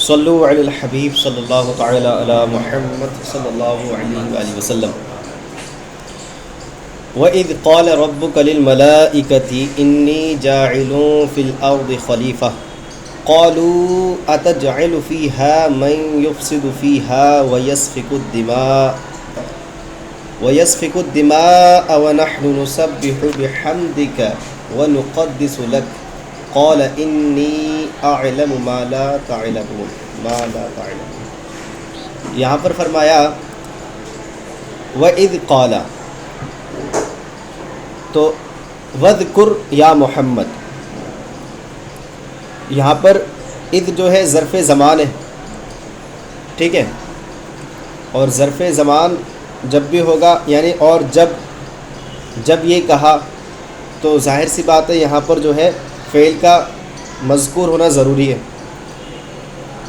صلو علی الحبیب صلی اللہ تعالی علی محمد صلی اللہ علیہ وآلہ وسلم۔ وَإِذْ قَالَ رَبُّكَ لِلْمَلَائِكَةِ إِنِّي جَاعِلٌ فِي الْأَرْضِ خَلِيفَةً قَالُوا أَتَجْعَلُ فِيهَا مَن يُفْسِدُ فِيهَا وَيَسْفِكُ الدِّمَاءَ وَنَحْنُ نُسَبِّحُ بِحَمْدِكَ وَنُقَدِّسُ لَكَ قال انی اعلم ما لا تعلمون۔ یہاں پر فرمایا وَإِذْ قَالَ، تو وَذْكُرْ یا محمد، یہاں پر اذ جو ہے ظرف زمان ہے، ٹھیک ہے، اور ظرف زمان جب بھی ہوگا یعنی اور جب یہ کہا تو ظاہر سی بات ہے یہاں پر جو ہے فعل کا مذکور ہونا ضروری ہے،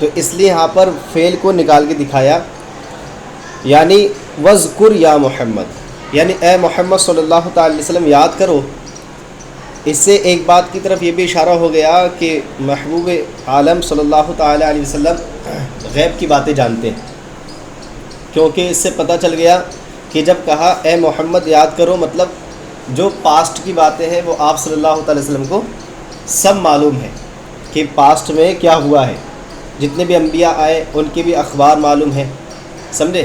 تو اس لیے یہاں پر فعل کو نکال کے دکھایا، یعنی وذکر یا محمد، یعنی اے محمد صلی اللہ تعالی علیہ وسلم یاد کرو۔ اس سے ایک بات کی طرف یہ بھی اشارہ ہو گیا کہ محبوب عالم صلی اللہ تعالی علیہ وسلم غیب کی باتیں جانتے ہیں، کیونکہ اس سے پتہ چل گیا کہ جب کہا اے محمد یاد کرو، مطلب جو پاسٹ کی باتیں ہیں وہ آپ صلی اللہ تعالی وسلم کو سب معلوم ہے کہ پاسٹ میں کیا ہوا ہے، جتنے بھی انبیاء آئے ان کے بھی اخبار معلوم ہے، سمجھے،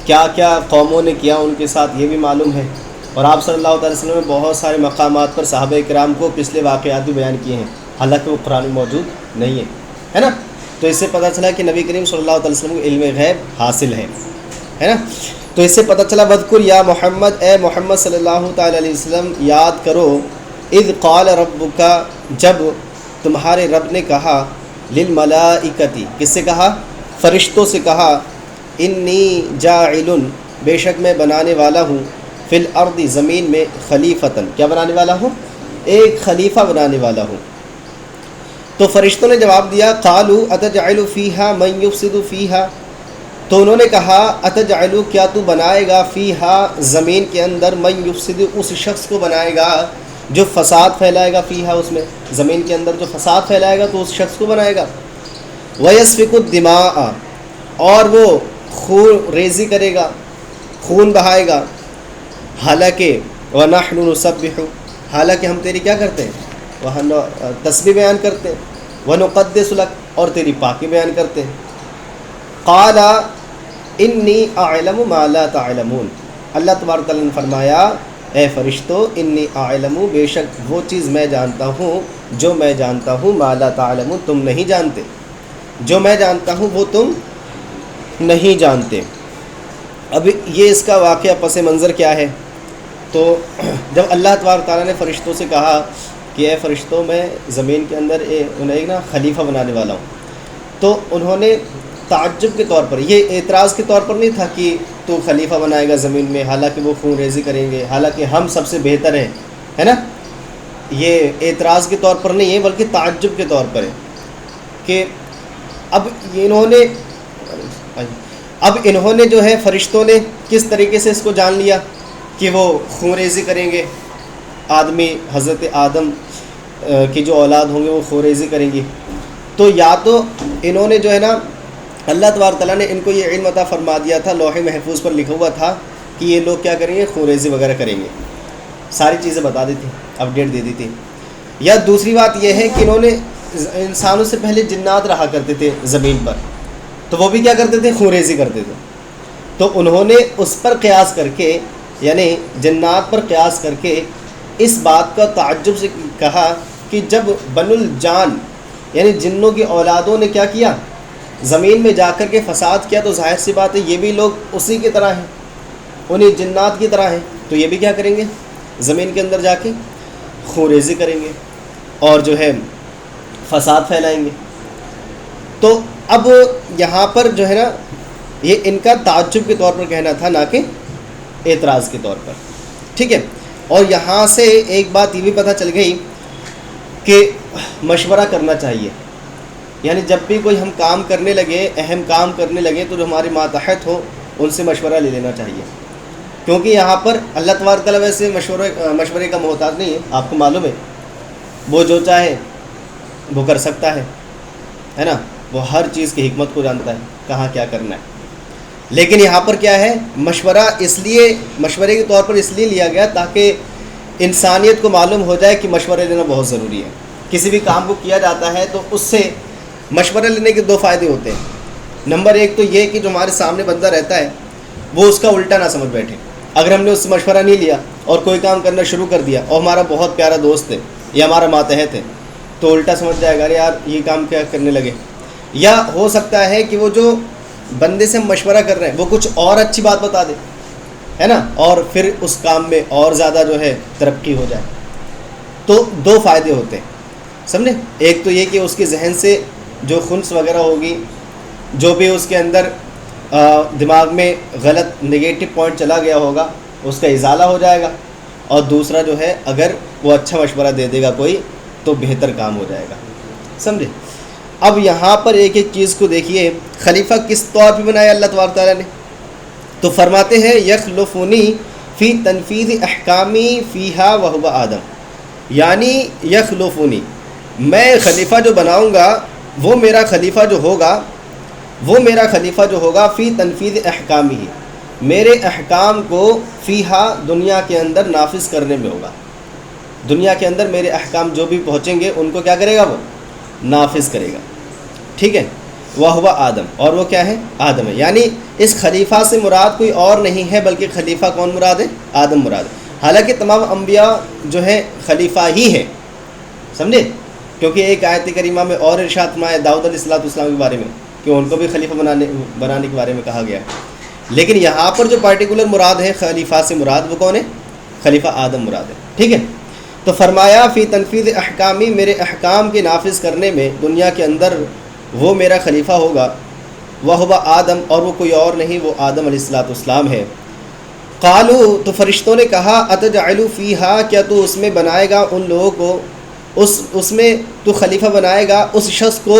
کیا کیا قوموں نے کیا ان کے ساتھ یہ بھی معلوم ہے، اور آپ صلی اللہ تعالی وسلم نے بہت سارے مقامات پر صحابہ کرام کو پچھلے واقعات بھی بیان کیے ہیں، حالانکہ وہ قرآن میں موجود نہیں ہے نا، تو اس سے پتہ چلا کہ نبی کریم صلی اللہ تعالی وسلم کو علم غیب حاصل ہے نا، تو اس سے پتہ چلا وذکر یا محمد، اے محمد صلی اللہ تعالی علیہ وسلم یاد کرو، اذ قال ربک، جب تمہارے رب نے کہا، للملائکتی، کس سے کہا؟ فرشتوں سے کہا، انی جاعل، بے شک میں بنانے والا ہوں، فی الارض، زمین میں، خلیفتاً، کیا بنانے والا ہوں؟ ایک خلیفہ بنانے والا ہوں۔ تو فرشتوں نے جواب دیا، قالوا اتجعل فیہا من یفسد فیہا، تو انہوں نے کہا اتجعل، کیا تو بنائے گا، فیہا، زمین کے اندر، من یفسد، اس شخص کو بنائے گا جو فساد پھیلائے گا، فیہا، اس میں زمین کے اندر جو فساد پھیلائے گا تو اس شخص کو بنائے گا، وَيَسْفِكُ الدِّمَاءَ، اور وہ خون ریزی کرے گا، خون بہائے گا، حالانکہ وَنَحْنُ نُسَبِّحُ، حالانکہ ہم تیری کیا کرتے ہیں، وہ تسبیح بیان کرتے ہیں، وَنُقَدِّسُ لَكَ، اور تیری پاکی بیان کرتے ہیں، قَالَ إِنِّي أَعْلَمُ مَا لَا تَعْلَمُونَ، اللہ تبارک تعالیٰ نے فرمایا، اے فرشتو، انی اعلم، بے شک وہ چیز میں جانتا ہوں جو میں جانتا ہوں، ما لا تعلمون، تم نہیں جانتے، جو میں جانتا ہوں وہ تم نہیں جانتے۔ اب یہ اس کا واقعہ پس منظر کیا ہے، تو جب اللہ تبارک تعالیٰ نے فرشتوں سے کہا کہ اے فرشتوں، میں زمین کے اندر انہیں نا خلیفہ بنانے والا ہوں، تو انہوں نے تعجب کے طور پر، یہ اعتراض کے طور پر نہیں تھا کہ تو خلیفہ بنائے گا زمین میں، حالانکہ وہ خون ریزی کریں گے، حالانکہ ہم سب سے بہتر ہیں، ہے نا، یہ اعتراض کے طور پر نہیں ہے بلکہ تعجب کے طور پر ہے کہ اب انہوں نے جو ہے فرشتوں نے کس طریقے سے اس کو جان لیا کہ وہ خون ریزی کریں گے، آدمی حضرت آدم کی جو اولاد ہوں گے وہ خون ریزی کریں گی، تو یا تو انہوں نے جو ہے نا، اللہ تبارک تعالیٰ نے ان کو یہ علم عطا فرما دیا تھا، لوح محفوظ پر لکھا ہوا تھا کہ یہ لوگ کیا کریں گے، خون ریزی وغیرہ کریں گے، ساری چیزیں بتا دی تھی، اپڈیٹ دے دی تھی، یا دوسری بات یہ ہے کہ انہوں نے انسانوں سے پہلے جنات رہا کرتے تھے زمین پر، تو وہ بھی کیا کرتے تھے، خون ریزی کرتے تھے، تو انہوں نے اس پر قیاس کر کے، یعنی جنات پر قیاس کر کے اس بات کا تعجب سے کہا کہ جب بنو الجان یعنی جنوں کی اولادوں نے کیا کیا، زمین میں جا کر کے فساد کیا، تو ظاہر سی بات ہے یہ بھی لوگ اسی کی طرح ہیں، انہیں جنات کی طرح ہیں، تو یہ بھی کیا کریں گے، زمین کے اندر جا کے خون ریزی کریں گے اور جو ہے فساد پھیلائیں گے۔ تو اب یہاں پر جو ہے نا، یہ ان کا تعجب کے طور پر کہنا تھا، نہ کہ اعتراض کے طور پر، ٹھیک ہے، اور یہاں سے ایک بات یہ بھی پتہ چل گئی کہ مشورہ کرنا چاہیے، یعنی جب بھی کوئی ہم کام کرنے لگے، اہم کام کرنے لگے، تو جو ہمارے ماتحت ہو ان سے مشورہ لے لینا چاہیے، کیونکہ یہاں پر اللہ تبارک تعالیٰ ویسے مشورے کا محتاج نہیں ہے، آپ کو معلوم ہے، وہ جو چاہے وہ کر سکتا ہے نا، وہ ہر چیز کی حکمت کو جانتا ہے، کہاں کیا کرنا ہے. لیکن یہاں پر کیا ہے، مشورہ اس لیے مشورے کے طور پر اس لیے لیا گیا تاکہ انسانیت کو معلوم ہو جائے کہ مشورہ لینا بہت ضروری ہے. کسی بھی کام کو کیا جاتا ہے تو اس سے مشورہ لینے کے دو فائدے ہوتے ہیں. نمبر ایک تو یہ کہ جو ہمارے سامنے بندہ رہتا ہے وہ اس کا الٹا نہ سمجھ بیٹھے. اگر ہم نے اس سے مشورہ نہیں لیا اور کوئی کام کرنا شروع کر دیا اور ہمارا بہت پیارا دوست ہے یا ہمارا ماتحت ہے تو الٹا سمجھ جائے گا، ارے یار یہ کام کیا کرنے لگے. یا ہو سکتا ہے کہ وہ جو بندے سے ہم مشورہ کر رہے ہیں وہ کچھ اور اچھی بات بتا دے، ہے نا، اور پھر اس کام میں اور زیادہ جو ہے ترقی ہو جائے. تو دو فائدے ہوتے ہیں، سمجھے. ایک تو یہ کہ اس کے ذہن سے جو خنث وغیرہ ہوگی، جو بھی اس کے اندر دماغ میں غلط نگیٹو پوائنٹ چلا گیا ہوگا اس کا ازالہ ہو جائے گا. اور دوسرا جو ہے اگر وہ اچھا مشورہ دے دے گا کوئی تو بہتر کام ہو جائے گا، سمجھے. اب یہاں پر ایک ایک چیز کو دیکھیے، خلیفہ کس طور پہ بنایا اللہ تبارک تعالیٰ نے. تو فرماتے ہیں یخلفنی فی تنفیذ احکامی فیہا وہو آدم، یعنی یخلفنی، میں خلیفہ جو بناؤں گا وہ میرا خلیفہ جو ہوگا فی تنفیذ احکامی، میرے احکام کو فیہا دنیا کے اندر نافذ کرنے میں ہوگا. دنیا کے اندر میرے احکام جو بھی پہنچیں گے ان کو کیا کرے گا، وہ نافذ کرے گا. ٹھیک ہے. وہ آدم، اور وہ کیا ہے، آدم ہے. یعنی اس خلیفہ سے مراد کوئی اور نہیں ہے بلکہ خلیفہ کون مراد ہے، آدم مراد ہے. حالانکہ تمام انبیاء جو ہیں خلیفہ ہی ہیں، سمجھے. کیونکہ ایک آیت کریمہ میں اور ارشاد فرمایا داؤد علیہ السلام کے بارے میں کہ ان کو بھی خلیفہ بنانے کے بارے میں کہا گیا ہے. لیکن یہاں پر جو پارٹیکولر مراد ہے خلیفہ سے مراد وہ کون ہے، خلیفہ آدم مراد ہے. ٹھیک ہے. تو فرمایا فی تنفیذ احکامی، میرے احکام کے نافذ کرنے میں دنیا کے اندر وہ میرا خلیفہ ہوگا. وہ آدم، اور وہ کوئی اور نہیں، وہ آدم علیہ السلام ہے. قالو، تو فرشتوں نے کہا اتجعل فیہا، کیا تو اس میں بنائے گا ان لوگوں کو، اس میں تو خلیفہ بنائے گا اس شخص کو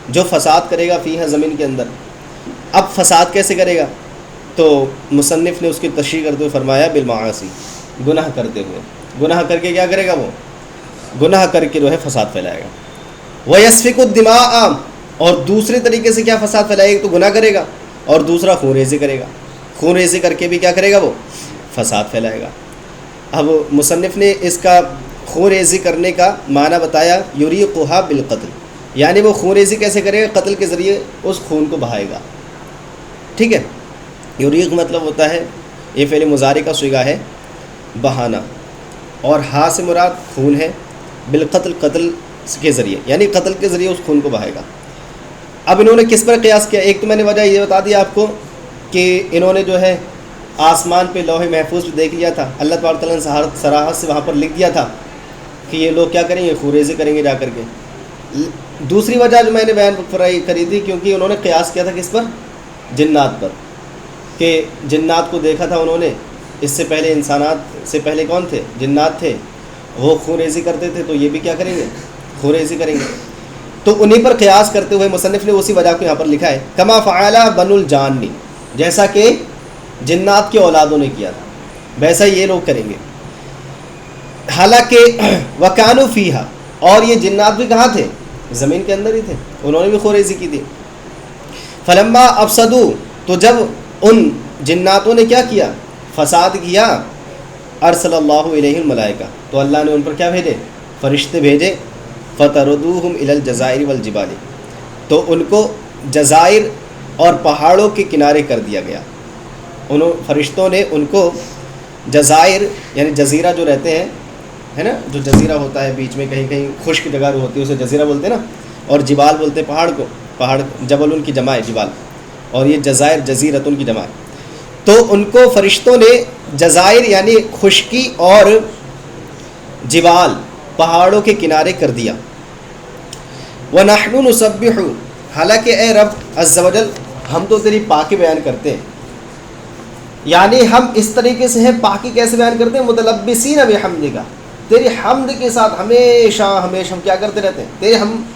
جو فساد کرے گا فیہا، زمین کے اندر. اب فساد کیسے کرے گا؟ تو مصنف نے اس کی تشریح کرتے ہوئے فرمایا بالمعاصی، گناہ کرتے ہوئے. گناہ کر کے کیا کرے گا؟ وہ گناہ کر کے جو ہے فساد پھیلائے گا. وَيَسْفِكُ الدِّمَاءَ، اور دوسرے طریقے سے کیا فساد پھیلائے گا، تو گناہ کرے گا، اور دوسرا خون ریزی کرے گا. خون ریزی کر کے بھی کیا کرے گا، وہ فساد پھیلائے گا. اب مصنف نے اس کا خون ریزی کرنے کا معنی بتایا، یریقھا بالقتل، یعنی وہ خون ریزی کیسے کرے گا، قتل کے ذریعے اس خون کو بہائے گا. ٹھیک ہے. یریق مطلب ہوتا ہے، یہ فعل مضارع کا صیغہ ہے، بہانا، اور ہا سے مراد خون ہے، بالقتل، قتل کے ذریعے، یعنی قتل کے ذریعے اس خون کو بہائے گا. اب انہوں نے کس پر قیاس کیا؟ ایک تو میں نے وجہ یہ بتا دیا آپ کو کہ انہوں نے جو ہے آسمان پہ لوح محفوظ پہ دیکھ لیا تھا، اللہ تبارک تعالیٰ نے صراحت سے وہاں پر لکھ دیا تھا کہ یہ لوگ کیا کریں گے، خون ریزی کریں گے جا کر کے. دوسری وجہ جو میں نے بیان کری تھی، کیونکہ انہوں نے قیاس کیا تھا کس پر، جنات پر، کہ جنات کو دیکھا تھا انہوں نے، اس سے پہلے انسانات سے پہلے کون تھے، جنات تھے، وہ خون ریزی کرتے تھے، تو یہ بھی کیا کریں گے، خون ریزی کریں گے. تو انہیں پر قیاس کرتے ہوئے مصنف نے اسی وجہ کو یہاں پر لکھا ہے، کما فعل بنو الجان، جیسا کہ جنات کے اولادوں نے کیا تھا ویسا یہ لوگ کریں گے. حالانکہ وکانوا فیہا، اور یہ جنات بھی کہاں تھے، زمین کے اندر ہی تھے، انہوں نے بھی خون ریزی کی تھی. فلما افسدوا، تو جب ان جناتوں نے کیا کیا، فساد کیا، ارسل اللہ علیہ الملائکہ، تو اللہ نے ان پر کیا بھیجے، فرشتے بھیجے. فطردوہم الی الجزائر والجبال، تو ان کو جزائر اور پہاڑوں کے کنارے کر دیا گیا. فرشتوں نے ان کو جزائر، یعنی جزیرہ جو رہتے ہیں، ہے نا، جو جزیرہ ہوتا ہے بیچ میں کہیں کہیں خشک جگہ ہوتی ہے اسے جزیرہ بولتے ہیں نا، اور جبال بولتے ہیں پہاڑ کو، پہاڑ جبل ان کی جمع ہے جبال، اور یہ جزائر جزیرت ان کی جمع ہے. تو ان کو فرشتوں نے جزائر یعنی خشکی اور جبال پہاڑوں کے کنارے کر دیا. وَنَحْنُ نُسَبِّحُ، حالانکہ اے رب عز و جل ہم تو تیری پاکی بیان کرتے ہیں، یعنی ہم اس طریقے سے ہیں، پاکی کیسے بیان کرتے ہیں، متلبسین بحمدک، تیری حمد کے ساتھ ہمیشہ ہم کیا کرتے رہتے ہیں،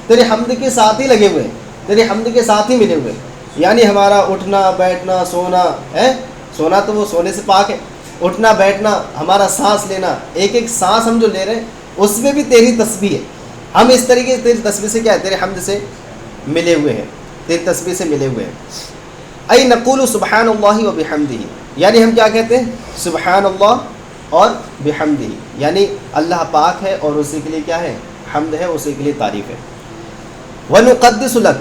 تیرے حمد کے ساتھ ہی لگے ہوئے ہیں، تیرے حمد کے ساتھ ہی ملے ہوئے ہیں. یعنی ہمارا اٹھنا بیٹھنا سونا ہے، سونا تو وہ سونے سے پاک ہے، اٹھنا بیٹھنا، ہمارا سانس لینا، ایک ایک سانس ہم جو لے رہے ہیں اس میں بھی تیری تسبیح ہے. ہم اس طریقے سے تیری تسبیح سے کیا ہے، تیرے حمد سے ملے ہوئے ہیں، تیری تسبیح سے ملے ہوئے ہیں۔ ای نقول سبحان اللہ و بحمدہ، یعنی ہم کیا کہتے ہیں؟ سبحان اللہ اور بحمدہ، یعنی اللہ پاک ہے اور اسی کے لیے کیا ہے؟ حمد ہے، اسی کے لیے تعریف ہے۔ ونقدس لک،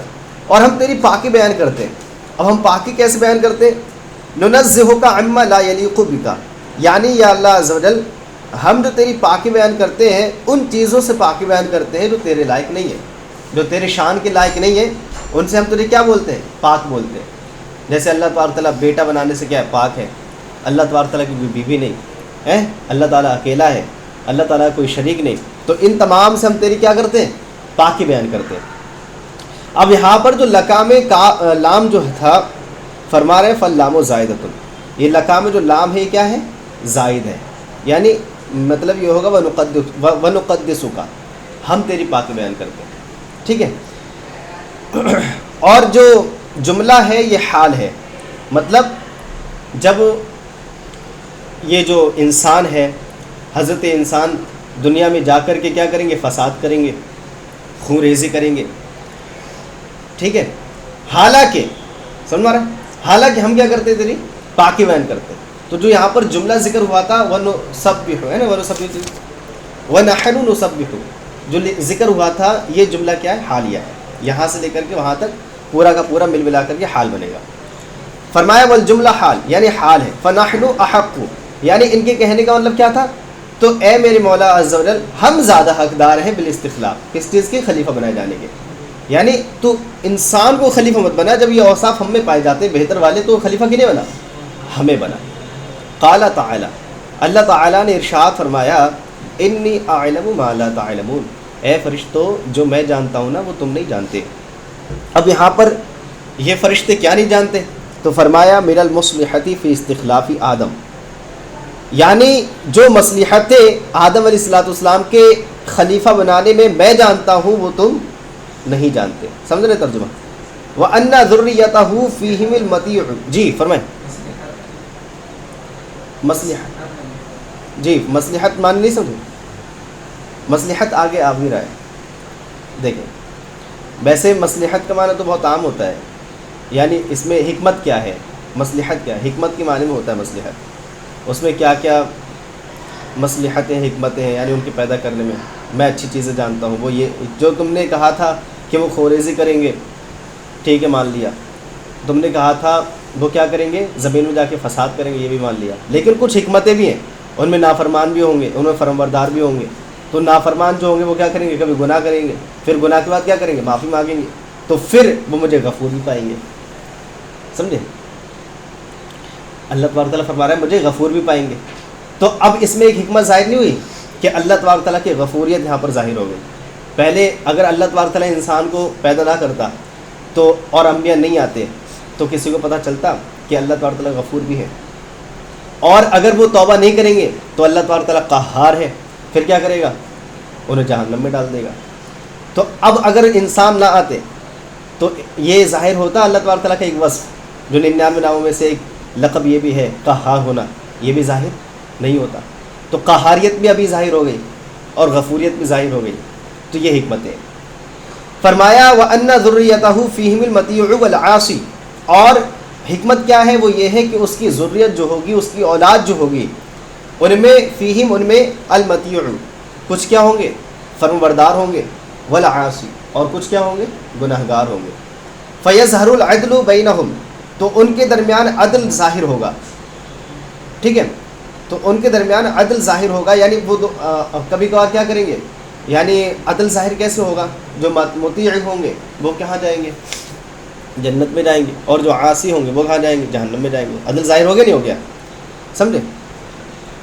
اور ہم تیری پاکی بیان کرتے ہیں۔ اب ہم پاکی کیسے بیان کرتے ہیں؟ ننزہک عما لا یلیق بک، یعنی یا اللہ عز و جل ہم جو تیری پاکی بیان کرتے ہیں ان چیزوں سے پاکی بیان کرتے ہیں جو تیرے لائق نہیں ہے، جو تیرے شان کے لائق نہیں ہے، ان سے ہم تجھے کیا بولتے ہیں؟ پاک بولتے ہیں۔ جیسے اللہ تبارک تعالیٰ بیٹا بنانے سے کیا ہے؟ پاک ہے۔ اللہ تبارک تعالیٰ کی کوئی بیوی نہیں ہے، اللہ تعالیٰ اکیلا ہے، اللہ تعالیٰ کوئی شریک نہیں، تو ان تمام سے ہم تیری کیا کرتے ہیں؟ پاکی بیان کرتے ہیں۔ اب یہاں پر جو لکام کا لام جو تھا، فرما رہے فاللام زائدۃ، یہ لکام جو لام ہے یہ کیا ہے؟ زائد ہے، یعنی مطلب یہ ہوگا ونقدسک، ہم تیری پاکی بیان کرتے ہیں، ٹھیک ہے۔ اور جو جملہ ہے یہ حال ہے، مطلب جب یہ جو انسان ہے، حضرت انسان دنیا میں جا کر کے کیا کریں گے؟ فساد کریں گے، خون ریزی کریں گے، ٹھیک ہے۔ حالانکہ سمجھ رہا ہے، حالانکہ ہم کیا کرتے تیری پاکی بیان کرتے ہیں۔ تو جو یہاں پر جملہ ذکر ہوا تھا وَنُسَبِّحُ، ہے نا، وَنَحْنُ نُسَبِّحُ، جو ذکر ہوا تھا یہ جملہ کیا ہے؟ حالیہ ہے، یہاں سے لے کر کے وہاں تک پورا کا پورا مل ملا کر کے حال بنے گا۔ فرمایا والجملہ حال، یعنی حال ہے۔ فَنَحْنُ أَحَقُّ، یعنی ان کے کہنے کا مطلب کیا تھا؟ تو اے میرے مولا عز و جل ہم زیادہ حقدار ہیں بالاستخلاف، کس چیز کے؟ خلیفہ بنائے جانے کے، یعنی تو انسان کو خلیفہ مت بنا، جب یہ اوصاف ہم میں پائے جاتے ہیں بہتر والے، تو خلیفہ کنے بنا؟ ہمیں بنا۔ قال تعالی، اللہ تعالیٰ نے ارشاد فرمایا انی اعلم ما لا تعلمون، اے فرشتوں جو میں جانتا ہوں نا وہ تم نہیں جانتے۔ اب یہاں پر یہ فرشتے کیا نہیں جانتے؟ تو فرمایا من المصلحۃ فی استخلاف آدم، یعنی جو مصلحت آدم علیہ السلام کے خلیفہ بنانے میں جانتا ہوں وہ تم نہیں جانتے۔ سمجھ رہے ترجمہ؟ وَأَنَّ ذُرِّيَّتَهُ فِيهِمُ الْمَطِيعُ، جی فرمائیں۔ مصلحت، جی مصلحت مان نہیں سمجھے؟ مصلحت آگے آ بھی رہا ہے، دیکھیں ویسے مصلحت کا معنی تو بہت عام ہوتا ہے، یعنی اس میں حکمت کیا ہے، مصلحت کیا ہے، حکمت کے معنی میں ہوتا ہے مصلحت، اس میں کیا کیا مصلحتیں حکمتیں ہیں، یعنی ان کے پیدا کرنے میں میں اچھی چیزیں جانتا ہوں۔ وہ یہ جو تم نے کہا تھا کہ وہ خوریزی کریں گے، ٹھیک ہے مان لیا، تم نے کہا تھا وہ کیا کریں گے؟ زمین میں جا کے فساد کریں گے، یہ بھی مان لیا، لیکن کچھ حکمتیں بھی ہیں، ان میں نافرمان بھی ہوں گے، ان میں فرمانبردار بھی ہوں گے۔ تو نافرمان جو ہوں گے وہ کیا کریں گے؟ کبھی گناہ کریں گے، پھر گناہ کے بعد کیا کریں گے؟ معافی مانگیں گے، تو پھر وہ مجھے غفور بھی پائیں گے، سمجھے؟ اللہ تبارک تعالیٰ فرما رہا ہے مجھے غفور بھی پائیں گے۔ تو اب اس میں ایک حکمت ظاہر نہیں ہوئی کہ اللہ تبارک تعالیٰ کی غفوریت یہاں پر ظاہر ہو گئی۔ پہلے اگر اللہ تبارک تعالیٰ انسان کو پیدا نہ کرتا تو اور انبیاء نہیں آتے تو کسی کو پتہ چلتا کہ اللہ تبارک تعالیٰ غفور بھی ہے، اور اگر وہ توبہ نہیں کریں گے تو اللہ تبارک تعالیٰ قہار ہے، پھر کیا کرے گا؟ انہیں جہنم میں ڈال دے گا۔ تو اب اگر انسان نہ آتے تو یہ ظاہر ہوتا اللہ تبارک تعالیٰ کا ایک وصف جو 99 ناموں میں سے ایک لقب یہ بھی ہے قہار ہونا، یہ بھی ظاہر نہیں ہوتا۔ تو قہاریت بھی ابھی ظاہر ہو گئی اور غفوریت بھی ظاہر ہو گئی، تو یہ حکمت ہے۔ فرمایا وَأَنَّ ذُرِّيَّتَهُ فِيهِمُ الْمَطِيعُ وَالْعَاصِي، اور حکمت کیا ہے؟ وہ یہ ہے کہ اس کی ذریت جو ہوگی، اس کی اولاد جو ہوگی، ان میں فیہم، ان میں المطیع، کچھ کیا ہوں گے؟ فرمانبردار ہوں گے، والعاصی، اور کچھ کیا ہوں گے؟ گناہگار ہوں گے۔ فیظہر العدل بینہم، تو ان کے درمیان عدل ظاہر ہوگا، ٹھیک ہے، تو ان کے درمیان عدل ظاہر ہوگا، یعنی وہ کبھی کبھار کیا کریں گے؟ یعنی عدل ظاہر کیسے ہوگا؟ جو مطیع ہوں گے وہ کہاں جائیں گے؟ جنت میں جائیں گے، اور جو عاصی ہوں گے وہ کہاں جائیں گے؟ جہنم میں جائیں گے۔ عدل ظاہر ہو گیا نہیں ہو گیا؟ سمجھے؟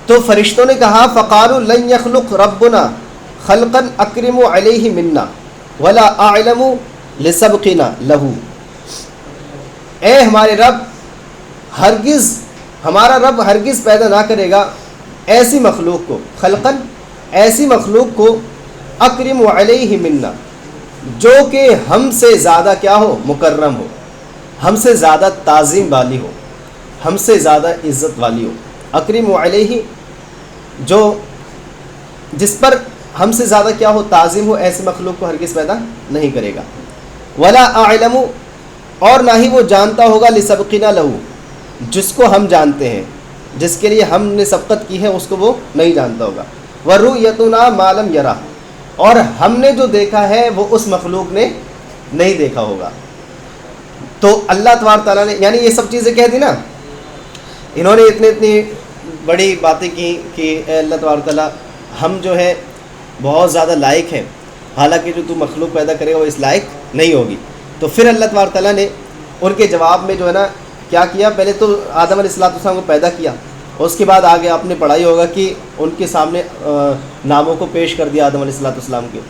تو فرشتوں نے کہا فقالوا لن يخلق ربنا خلقا اکرم علیہ منا ولا اعلم لسبقنا له، اے ہمارے رب ہرگز، ہمارا رب ہرگز پیدا نہ کرے گا ایسی مخلوق کو، خلقا ایسی مخلوق کو، اکرم علیہ منا جو کہ ہم سے زیادہ کیا ہو؟ مکرم ہو، ہم سے زیادہ تعظیم والی ہو، ہم سے زیادہ عزت والی ہو۔ اکرم علیہ جو جس پر ہم سے زیادہ کیا ہو؟ تعظیم ہو، ایسی مخلوق کو ہرگز پیدا نہیں کرے گا۔ ولا اعلم، اور نہ ہی وہ جانتا ہوگا لسبقنا لہو، جس کو ہم جانتے ہیں، جس کے لیے ہم نے سبقت کی ہے اس کو وہ نہیں جانتا ہوگا. ورؤیتنا ما لم یرہ، اور ہم نے جو دیکھا ہے وہ اس مخلوق نے نہیں دیکھا ہوگا. تو اللہ تبارک تعالیٰ نے یعنی یہ سب چیزیں کہہ دی نا، انہوں نے اتنی بڑی باتیں کی کہ اے اللہ تبارک تعالیٰ ہم جو ہے بہت زیادہ لائق ہیں، حالانکہ جو تو مخلوق پیدا کرے گا وہ اس لائق نہیں ہوگی. تو پھر اللہ تبارک تعالیٰ نے ان کے جواب میں جو ہے نا کیا کیا، پہلے تو آدم علیہ السلام کو پیدا کیا، اس کے بعد آگے آپ نے پڑھائی ہوگا کہ ان کے سامنے ناموں کو پیش کر دیا آدم علیہ السلام کے،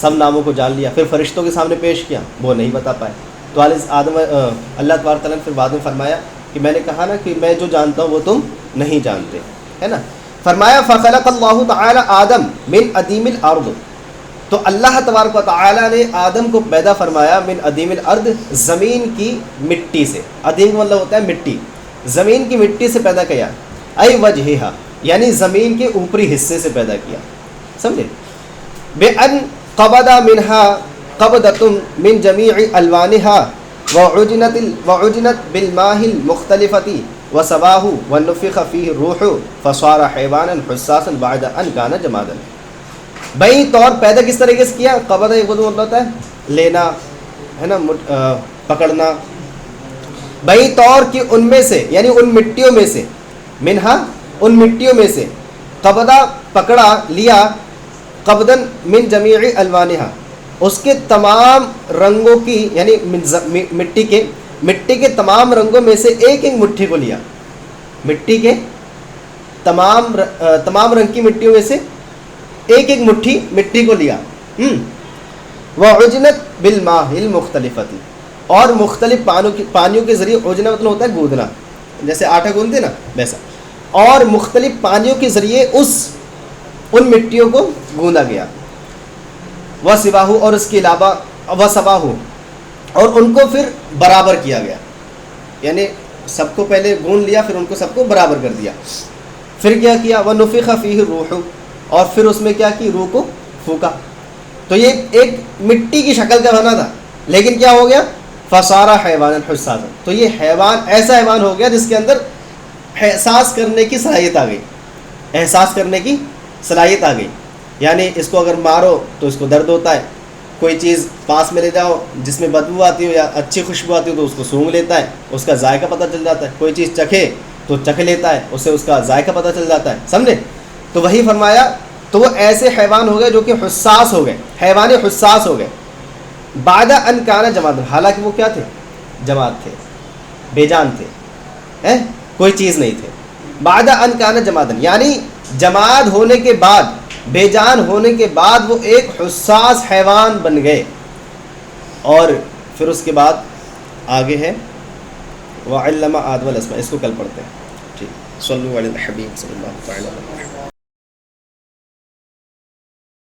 سب ناموں کو جان لیا. پھر فرشتوں کے سامنے پیش کیا، وہ نہیں بتا پائے. تو اللہ تبارک تعالیٰ نے پھر بعد میں فرمایا کہ میں نے کہا نا کہ میں جو جانتا ہوں وہ تم نہیں جانتے، ہے نا. فرمایا فخلق اللہ تعالی آدم من عدیم الارض، تو اللہ تبارک و تعالیٰ نے آدم کو پیدا فرمایا من عدیم الارض، زمین کی مٹی سے. عدیم کا مطلب ہوتا ہے مٹی، زمین کی مٹی سے پیدا کیا. ای وجہہا، یعنی زمین کے اوپری حصے سے پیدا کیا، سمجھے. بأن قبض منها قبضة من جميع ألوانها وعجنت بالماء المختلفة وسواه ونفخ فيه الروح فصار حيوانا حساسا بعد أن كان جمادا. بئی طور پیدا کس طریقے سے کیا؟ قبض ایک مطلب ہوتا ہے لینا، ہے نا، پکڑنا. بئی طور کہ ان میں سے یعنی ان مٹیوں میں سے، منہا ان مٹیوں میں سے، قبضہ پکڑا لیا، قبضاً من جمیع الوانہا اس کے تمام رنگوں کی، یعنی مٹی کے تمام رنگوں میں سے ایک ایک مٹھی کو لیا، مٹی کے تمام رنگ کی مٹیوں میں سے ایک ایک مٹی کو لیا. وعجنت بالماء المختلفۃ، اور مختلف پانیوں کے ذریعے، عجنا مطلب ہوتا ہے گوندنا، جیسے آٹا گوندتے نا ویسا، اور مختلف پانیوں کے ذریعے ان مٹیوں کو گوندا گیا. وسواہ، اور اس کے علاوہ وسواہ، اور ان کو پھر برابر کیا گیا، یعنی سب کو پہلے گون لیا پھر ان کو سب کو برابر کر دیا. پھر کیا کیا، ونفخ فیہ الروح، اور پھر اس میں کیا کی، روح کو پھونکا. تو یہ ایک مٹی کی شکل کا بنا تھا، لیکن کیا ہو گیا، فصار حیوانا حساسا، تو یہ حیوان ایسا حیوان ہو گیا جس کے اندر احساس کرنے کی صلاحیت آ گئی، احساس کرنے کی صلاحیت آ گئی. یعنی اس کو اگر مارو تو اس کو درد ہوتا ہے، کوئی چیز پاس میں لے جاؤ جس میں بدبو آتی ہو یا اچھی خوشبو آتی ہو تو اس کو سونگھ لیتا ہے، اس کا ذائقہ پتہ چل جاتا ہے. کوئی چیز چکھے تو چکھ لیتا ہے، اسے اس کا ذائقہ پتہ چل جاتا ہے، سمجھے. تو وہی فرمایا، تو وہ ایسے حیوان ہو گئے جو کہ حساس ہو گئے، حیوان حساس ہو گئے. بعد ان کان جماد، حالانکہ وہ کیا تھے، جماد تھے، بے جان تھے، کوئی چیز نہیں تھے. بعد ان کان جماد، یعنی جماد ہونے کے بعد، بے جان ہونے کے بعد وہ ایک حساس حیوان بن گئے. اور پھر اس کے بعد آگے ہے وعلم آدم الاسماء، اس کو کل پڑھتے ہیں. ٹھیک، صلو علی الحبیب صلی اللہ علیہ وسلم.